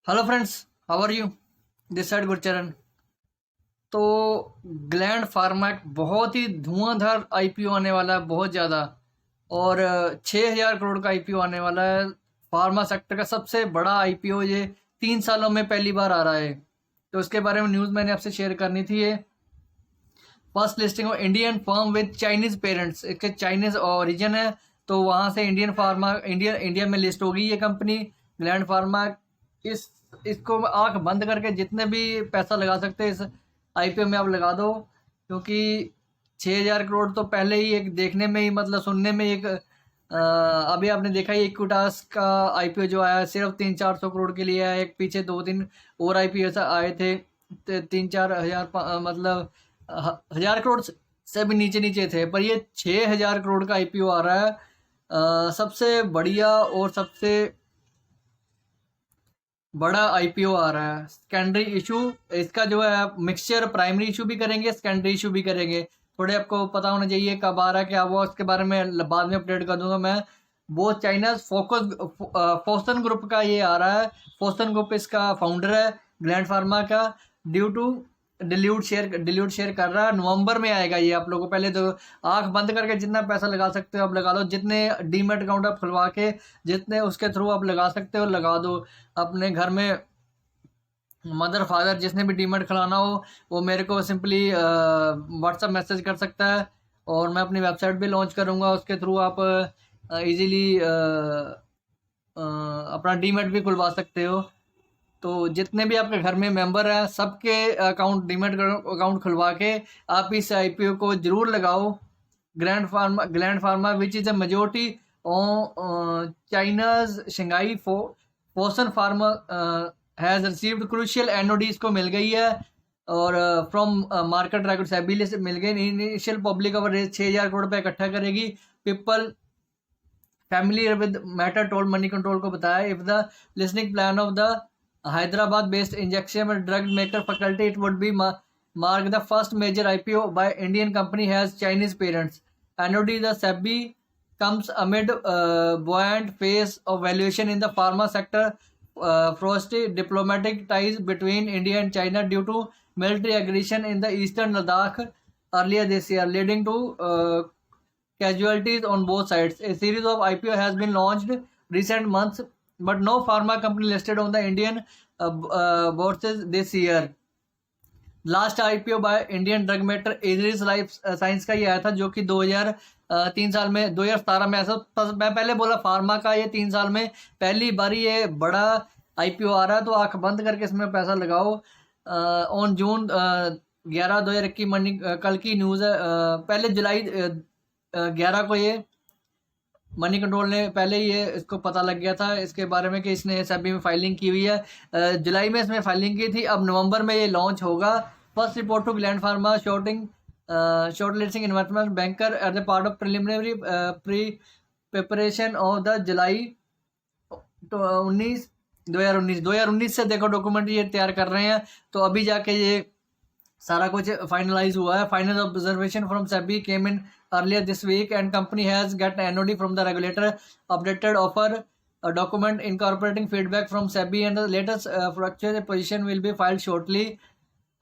Hello friends, how are you? This side Gurcharan. तो Gland pharma एक बहुत ही धुआंधार आईपीओ आने वाला है, बहुत ज़्यादा। और 6,000 करोड़ का आईपीओ आने वाला है। फार्मा सेक्टर का सबसे बड़ा आईपीओ ये 3 सालों में पहली बार आ रहा है। तो इसके बारे में न्यूज़ मैंने आपसे शेयर करनी थी। ये first listing of Indian firm with Chinese parents, इसके चाइनीज ओरिजिन है। तो वहाँ से इंडियन फार्मा इंडिया में लिस्ट होगी ये कंपनी ग्लैंड फार्मा। इस इसको आंख बंद करके जितने भी पैसा लगा सकते हैं इस आईपीओ में आप लगा दो, क्योंकि 6,000 करोड़ तो पहले ही एक देखने में ही, मतलब सुनने में एक अभी आपने देखा ही इक्विटास का आईपीओ जो आया सिर्फ 300-400 करोड़ के लिए आया। एक पीछे 2-3 और आईपीओ आए थे 3-4 हजार, मतलब 1,000 करोड़ से भी नीचे नीचे थे, पर ये 6,000 करोड़ का आईपीओ आ रहा है। सबसे बढ़िया और सबसे बड़ा आईपीओ आ रहा है। सेकेंडरी इशू इसका जो है मिक्सचर, प्राइमरी इशू भी करेंगे, सेकेंडरी इशू भी करेंगे। थोड़े आपको पता होना चाहिए कब आ रहा है, क्या वो इसके बारे में बाद में अपडेट कर दूंगा मैं। वो चाइना फोसन ग्रुप का ये आ रहा है। फोसन ग्रुप इसका फाउंडर है ग्लैंड फार्मा का। ड्यू टू डिल्यूट शेयर कर रहा है। नवंबर में आएगा ये। आप लोगों को पहले तो आंख बंद करके जितना पैसा लगा सकते हो आप लगा दो। जितने डीमेट अकाउंट आप खुलवा के जितने उसके थ्रू आप लगा सकते हो लगा दो। अपने घर में मदर फादर जिसने भी डीमेट खुलाना हो वो मेरे को सिंपली व्हाट्सअप मैसेज कर सकता है, और मैं अपनी वेबसाइट भी लॉन्च करूँगा। उसके थ्रू आप इजीली अपना डीमेट भी खुलवा सकते हो। तो जितने भी आपके घर में मेंबर हैं सबके अकाउंट, डीमेट अकाउंट खुलवा के आप इस आईपीओ को जरूर लगाओ। Gland pharma which is a majority China's Shanghai Fosun pharma has received crucial NOD, इसको मिल गई है। और फ्रॉम मार्केट रेगुलेटर सेबी से मिल गई। इनिशियल पब्लिक ओवर 6,000 करोड़ रुपये इकट्ठा करेगी। People family with matter told money control को बताया, if the listening plan of the Hyderabad based injection drug maker faculty, it would be mark the first major IPO by Indian company has Chinese parents. NOD the SEBI comes amid buoyant phase of valuation in the pharma sector, frosty diplomatic ties between India and China due to military aggression in the eastern Ladakh earlier this year, leading to casualties on both sides. A series of IPO has been launched recent months, but no pharma company listed on the Indian bourses this year. Last IPO by Indian drug maker एजरिस life science का ये आया था, जो कि 2003 साल में, 2017 में ऐसा। मैं पहले बोला फार्मा का ये 3 साल में पहली बारी ये बड़ा आईपीओ आ रहा है। तो आंख बंद करके इसमें पैसा लगाओ। ऑन जून 11 2021 मनी कल की न्यूज़ है। पहले जुलाई 11 को ये मनी कंट्रोल ने पहले ही ये इसको पता लग गया था इसके बारे में कि इसने सेबी में फाइलिंग की हुई है। जुलाई में इसमें फाइलिंग की थी। अब नवंबर में ये लॉन्च होगा। First report to Gland Pharma shortlisting investment banker at the part of preliminary pre preparation of the July 2019 से देखो डॉक्यूमेंट ये तैयार कर रहे हैं। तो अभी जाके ये सारा कुछ फाइनलाइज हुआ है। Final observation from SEBI came in earlier this week and company has got NOD from the regulator. Updated offer a document incorporating feedback from SEBI and the latest fracture position will be filed shortly.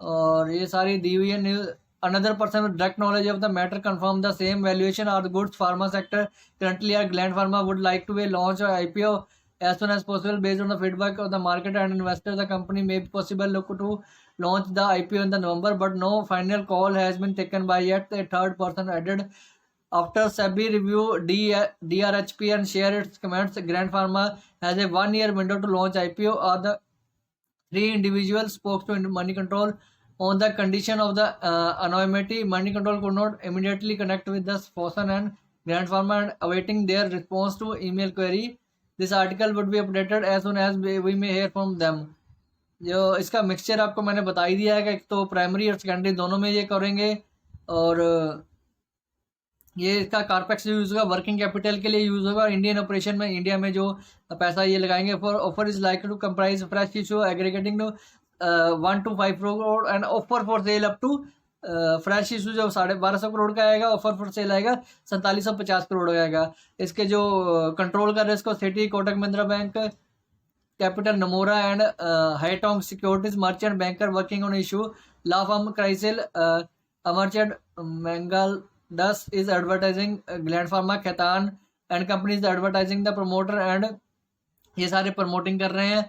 और ये सारी दी हुई है news. Another person with direct knowledge of the matter confirmed the same valuation are the goods pharma sector currently at Gland Pharma would like to launch a IPO as soon as possible based on the feedback of the market and investors. The company may be possible look to launch the IPO in the November, but no final call has been taken by yet. A third person added, after SEBI review DRHP and share its comments, Grand Pharma has a 1-year window to launch IPO. Or the 3 individuals spoke to Money Control on the condition of the anonymity. Money Control could not immediately connect with the Fosun and Grand Pharma and awaiting their response to email query. This article would be updated as soon as we may hear from them. जो इसका mixture आपको मैंने बता ही दिया है कि एक तो प्राइमरी और सेकेंडरी दोनों में ये करेंगे। और ये इसका कारपेक्स यूज़ होगा, वर्किंग कैपिटल के लिए यूज़ होगा। इंडियन ऑपरेशन में इंडिया में जो पैसा ये लगाएंगे। For offer is like to comprise fresh issue aggregating to 1 to 5 crore and offer for sale up to fresh issue जो 1250 करोड़ का आएगा, ऑफर फॉर सेल आएगा 4750 करोड़ का आएगा। इसके जो कंट्रोल कर रहे हैं इसको city, Kotak Mahindra bank, Capital, Nomura, and Haitong Securities, merchant banker working on issue. Law firm Chrysler, a merchant Mangal Das is advertising Gland Pharma, Khaitan and company is advertising the promoter and ये सारे promoting कर रहे हैं।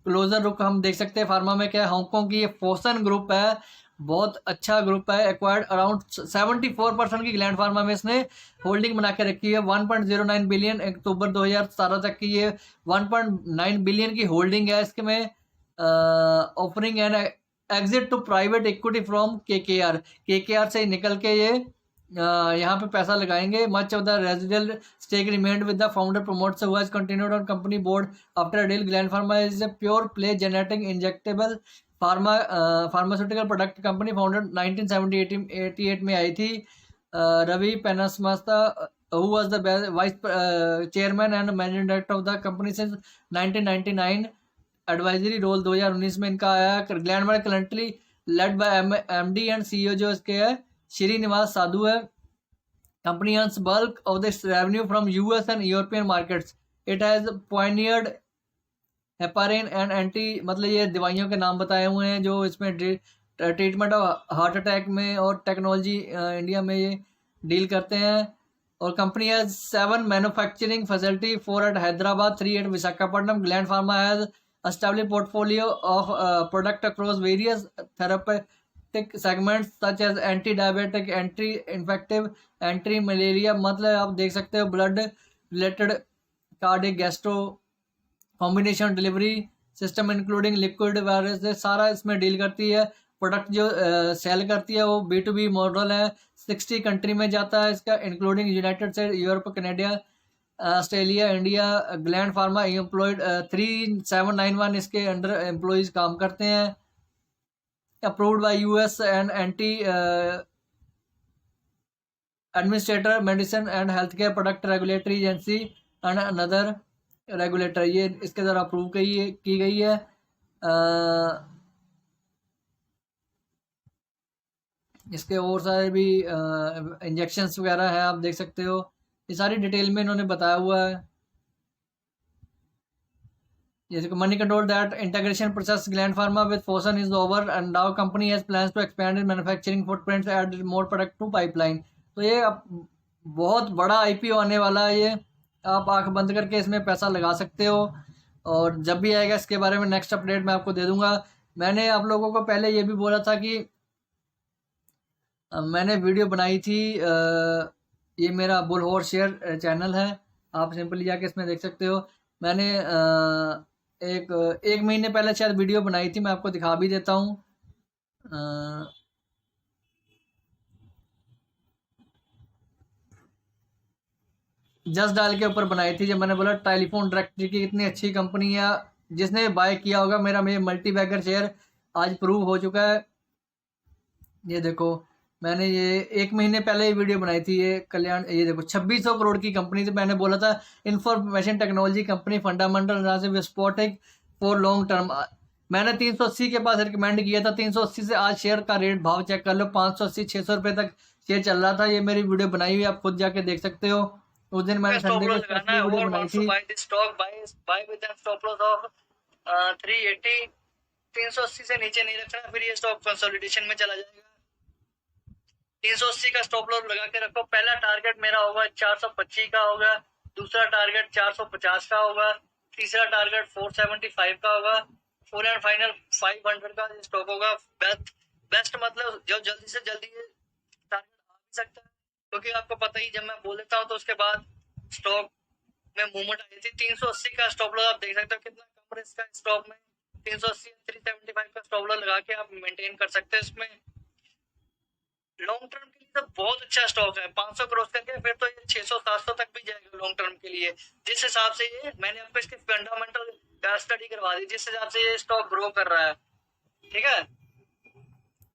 Closure रुक हम देख सकते हैं फार्मा में क्या है। हांगकांग की ये फोसन ग्रुप है, बहुत अच्छा ग्रुप है। एक्वायर्ड अराउंड 74% की ग्लैंड फार्मा में इसने होल्डिंग बना के रखी है। 1.09 बिलियन अक्टूबर 2017 तक की ये 1.9 बिलियन की होल्डिंग है इसके में। Offering and exit to private equity from KKR से निकल के ये यहाँ पे पैसा लगाएंगे। Much of the residual stake remained with the founder promoters who has continued on company board after a deal. Gland Pharma is a pure play genetic injectable pharmaceutical product company, founded 1978 में आई थी। Ravi Penmetsa who was the vice chairman and managing director of the company since 1999। Advisory role 2019 में इनका आया। Gland Pharma currently led by MD and CEO जो इसके है श्रीनिवास साधु है। Company earns bulk of this revenue from US and European markets. It has pioneered heparin and anti, मतलब ये दवाइयों के नाम बताए हुए हैं जो इसमें ट्रीटमेंट ऑफ हार्ट अटैक में और टेक्नोलॉजी इंडिया में ये डील करते हैं। और company has 7 manufacturing facility, 4 at Hyderabad, 3 at Visakhapatnam. Gland Pharma has established portfolio of product across various therapeutic segments such as anti-diabetic, anti-infective, anti-malaria, मतलब आप देख सकते हो blood related, cardiac, gastro, combination delivery system including liquid virus, सारा इसमें डील करती है। Product जो सेल करती है वो B2B मॉडल है। 60 कंट्री में जाता है इसका, including United state, Europe, Canada, Australia, India. Gland pharma employed 3791 इसके अंडर एम्प्लॉयज काम करते हैं। Approved by US and anti administrator medicine and health care product regulatory agency and another regulator, ये इसके द्वारा अप्रूव की गई है। इसके और सारे भी इंजेक्शंस वगैरह है, आप देख सकते हो। ये सारी डिटेल में इन्होंने बताया हुआ है। जैसे कि money control that integration process Gland Pharma with Fosun is over and now company has plans to expand it manufacturing footprints, add more product to pipeline. तो ये अब बहुत बड़ा आईपीओ आने वाला है। ये आप आंख बंद करके इसमें पैसा लगा सकते हो, और जब भी आएगा इसके बारे में नेक्स्ट अपडेट मैं आपको दे दूंगा। मैंने आप लोगों को पहले ये भी बोला था कि मैंने वीडियो बनाई थी, ये मेरा बुल हॉर्स शेयर चैनल है, आप सिंपली जाके इसमें देख सकते हो। मैंने एक महीने पहले शायद वीडियो बनाई थी, मैं आपको दिखा भी देता हूँ। जस्ट डायल के ऊपर बनाई थी, जब मैंने बोला टेलीफोन डायरेक्टरी की कितनी अच्छी कंपनी है। जिसने बाय किया होगा मेरा मल्टी बैगर शेयर आज प्रूव हो चुका है। ये देखो, मैंने ये एक महीने पहले ही वीडियो बनाई थी। ये कल्याण, ये देखो 2600 करोड़ की कंपनी थी। मैंने बोला था इंफॉर्मेशन टेक्नोलॉजी कंपनी, फंडामेंटल विस्फोटक फॉर लॉन्ग टर्म। मैंने 380 के पास रिकमेंड किया था। 380 से आज शेयर का रेट भाव चेक कर लो, 580 600 रुपये तक शेयर चल रहा था। ये मेरी वीडियो बनाई हुई, आप खुद जाके देख सकते हो। उस दिन मैंने संडे को वीडियो बनाई थी। 380 से नीचे नहीं रखना, फिर ये स्टॉक कंसोलिडेशन में चला जाएगा। 380 का स्टॉप लॉस लगा के रखो। पहला टारगेट मेरा होगा 425 का होगा, दूसरा टारगेट 450 का होगा, तीसरा टारगेट 475 का होगा, फुल एंड फाइनल 500 का स्टॉक होगा। बेस्ट मतलब जो जल्दी से जल्दी ये टारगेट आ भी सकता है, क्योंकि आपको पता ही जब मैं बोल देता हूँ तो उसके बाद स्टॉक में मूवमेंट आई थी। 380 का स्टॉप लॉस आप देख सकते हो कितना कम रिस्क का स्टॉक में। 380 375 का स्टॉप लॉस लगा के आप मेंटेन कर सकते हैं। इसमें लॉन्ग टर्म के लिए तो बहुत अच्छा स्टॉक है। 500 क्रॉस करके फिर तो ये 600-700 तक भी जाएगा लॉन्ग टर्म के लिए। जिस हिसाब से ये मैंने आपको इसके फंडामेंटल स्टडी करवा दी, जिस हिसाब से ये स्टॉक ग्रो कर रहा है, ठीक है।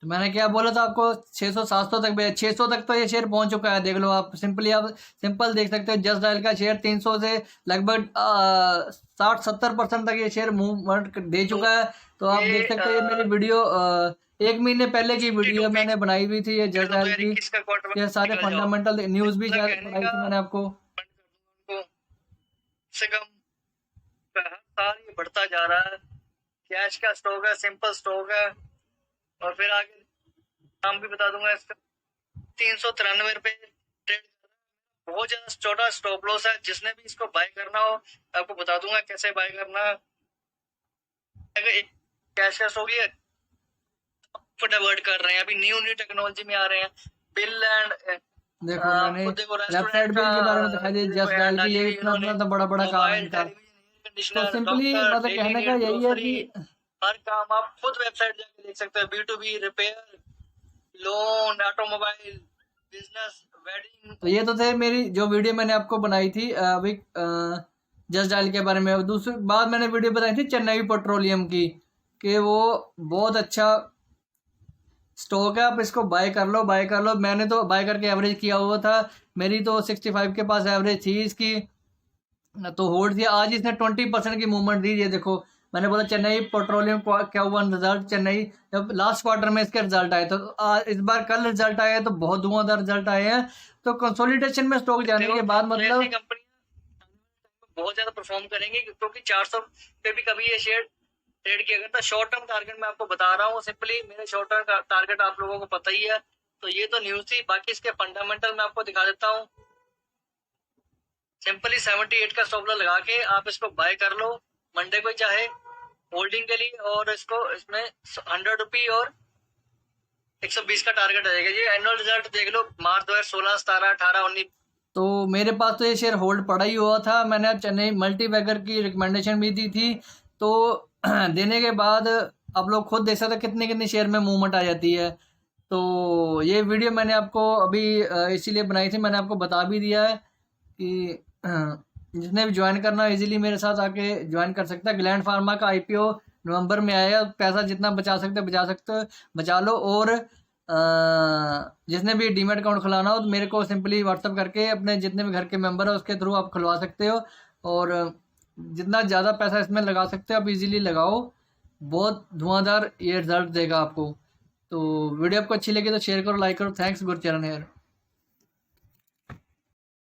तो मैंने क्या बोला था आपको, 600-700 तक भी, 600 तक तो ये शेयर पहुंच चुका है। देख लो आप सिंपली, आप सिंपल देख सकते हो। जस्ट डायल का शेयर 300 से लगभग 60-70% तक ये शेयर मूवमेंट दे चुका है। तो आप देख सकते हो, ये मेरी वीडियो एक महीने पहले की वीडियो मैंने बनाई हुई थी। ये जस्ट डायल की, ये सारे फंडामेंटल न्यूज भी शायद बनाई थी मैंने आपको। लगातार ये बढ़ता जा रहा है। कैश का स्टॉक है, सिंपल स्टॉक है। और फिर आगे नाम भी बता दूंगा इसका। 393 रुपए ट्रेड, बहुत ज्यादा छोटा स्टॉप लॉस है। जिसने भी इसको बाय करना हो आपको बता दूंगा कैसे बाय करना है। अगर कैश का स्टॉक ये डाइवर्ट कर रहे हैं, अभी न्यू टेक्नोलॉजी में आ रहे हैं। बिल एंड देखो मैंने लेफ्ट साइड बिल के बारे में दिखाई दिया, जस्ट डायल की, ये इतना बड़ा बड़ा काम इनका। तो सिंपली मतलब कहने का यही है कि हर काम आप खुद वेबसाइट जाके देख सकते हो। B2B, repair, loan, automobile, business, wedding. तो ये तो थे मेरी जो वीडियो मैंने आपको बनाई थी अभी जस्ट डायल के बारे में। दूसरी बात मैंने वीडियो बनाई थी चेन्नई पेट्रोलियम की, कि वो बहुत अच्छा स्टॉक है, आप इसको बाय कर लो, बाय कर लो। मैंने तो बाय करके एवरेज किया हुआ था, मेरी तो 65 के पास एवरेज थी इसकी, तो होल्ड थी। आज इसने 20% की मूवमेंट दी। ये देखो मैंने बोला चेन्नई पेट्रोलियम क्या हुआ रिजल्ट, चेन्नई जब लास्ट क्वार्टर में इसके रिजल्ट आए, तो इस बार कल रिजल्ट आए हैं तो बहुत धुआंधार रिजल्ट आए हैं। तो कंसोलिडेशन में स्टॉक जाने के बाद मतलब बहुत ज्यादा परफॉर्म करेंगे, क्योंकि 400 पे भी कभी ये शेयर ट्रेड किया करता। शॉर्ट टर्म टारगेट मैं आपको बता रहा हूँ सिंपली, मेरे शॉर्ट टर्म टारगेट आप लोगों को पता ही है। तो ये तो न्यूज थी, बाकी इसके फंडामेंटल मैं आपको दिखा देता हूँ। सिंपली 78 का स्टॉप लॉस लगा के आप इसको बाय कर लो मंडे को चाहे होल्डिंग के लिए, और इसको इसमें 100 रुपी और 120 का टारगेट रहेगा। ये एनुअल रिजल्ट देख लो, मार्च 2016, 17, 18, 19। तो मेरे पास तो ये शेयर होल्ड पड़ा ही हुआ था। मैंने अब चेन्नई मल्टीबैगर की रिकमेंडेशन भी दी थी, तो देने के बाद आप लोग खुद देख सकते कितनी कितनी शेयर में मूवमेंट आ जाती है। तो ये वीडियो मैंने आपको अभी इसीलिए बनाई थी, मैंने आपको बता भी दिया है कि जिसने भी ज्वाइन करना है इजीली मेरे साथ आके ज्वाइन कर सकता है। ग्लैंड फार्मा का IPO नवंबर में आया, पैसा जितना बचा सकते बचा लो। और जिसने भी डीमैट अकाउंट खुलाना हो तो मेरे को सिंपली व्हाट्सअप करके अपने जितने भी घर के मेंबर है उसके थ्रू आप खुलवा सकते हो, और जितना ज़्यादा पैसा इसमें लगा सकते हो आप इजीली लगाओ, बहुत धुआंधार ये रिजल्ट देगा आपको। तो वीडियो आपको अच्छी लगी तो शेयर करो, लाइक करो। थैंक्स गुरचरण यार।